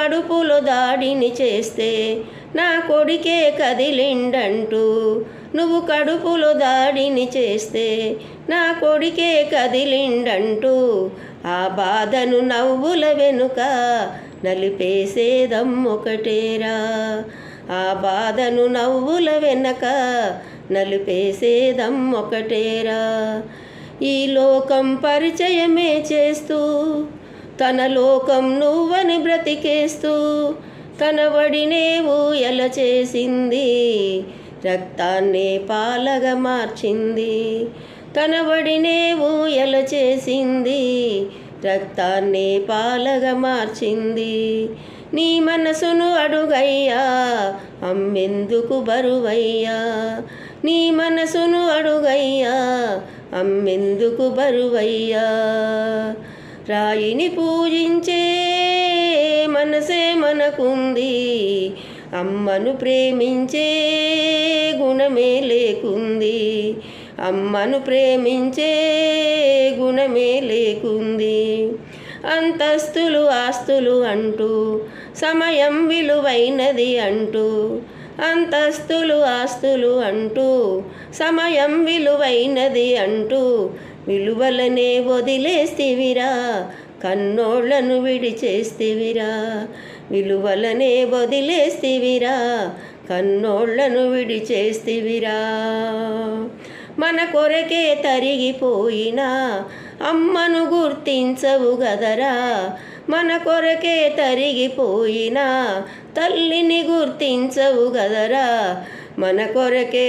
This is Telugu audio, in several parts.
కడుపులో దాడిని చేస్తే నా కొడుకే కదిలిండంటూ, నువ్వు కడుపులో దాడిని చేస్తే నా కొడుకే కదిలిండంటూ, ఆ బాధను నవ్వుల వెనుక నలిపేసేదమ్మొకటేరా, ఆ బాధను నవ్వుల వెనక నలిపేసేదమ్మొకటేరా. ఈ లోకం పరిచయమే చేస్తూ తన లోకం నువ్వని బ్రతికేస్తూ, తన వడినే ఊయల చేసింది, రక్తాన్నే పాలగా మార్చింది. తన వడినే ఊయల చేసింది, రక్తాన్నే పాలగా మార్చింది. నీ మనసును అడుగయ్యా, అమ్మెందుకు బరువయ్యా, నీ మనసును అడుగయ్యా, అమ్మెందుకు బరువయ్యా. రాయిని పూజించే మనసే మనకుంది, అమ్మను ప్రేమించే గుణమే లేకుంది, అమ్మను ప్రేమించే గుణమే లేకుంది. అంతస్తులు ఆస్తులు అంటూ సమయం విలువైనది అంటూ, అంతస్తులు ఆస్తులు అంటూ సమయం విలువైనది అంటూ, విలువలనే వదిలేస్తివిరా, కన్నోళ్లను విడిచేస్తివిరా, విలువలనే వదిలేస్తివిరా, కన్నోళ్లను విడిచేస్తివిరా. మన కొరకే తరిగిపోయినా అమ్మను గుర్తించవు గదరా, మన కొరకే తరిగిపోయినా తల్లిని గుర్తించవు గదరా. మన కొరకే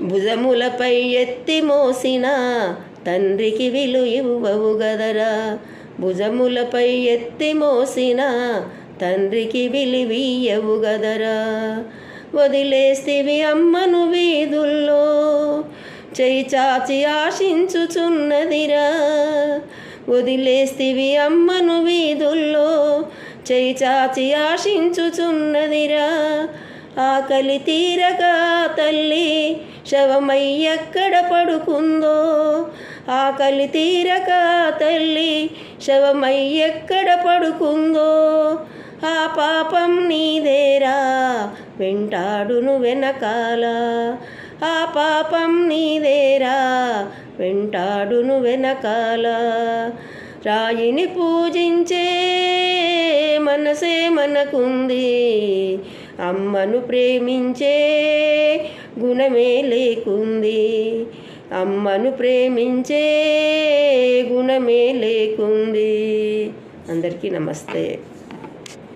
భుజములపై ఎత్తి మోసిన తండ్రికి విలువ ఇవ్వవు గదరా, భుజములపై ఎత్తి మోసిన తండ్రికి విలువియ్యవు గదరా. వదిలేస్తివి అమ్మను వీధుల్లో, చేయి చాచి ఆశించుచున్నదిరా, వదిలేస్తివి అమ్మను వీధుల్లో, చేయి చాచి ఆశించుచున్నదిరా. ఆకలి తీరక తల్లి శవమై ఎక్కడ పడుకుందో, ఆకలి తీరక తల్లి శవమై ఎక్కడ పడుకుందో, ఆ పాపం నీదేరా వెంటాడును వెనకాల, ఆ పాపం నీదేరా వెంటాడును వెనకాల. రాయిని పూజించే మనసే మనకుంది, అమ్మను ప్రేమించే గుణమే లేకుంది, అమ్మను ప్రేమించే గుణమే లేకుంది. అందరికీ నమస్తే.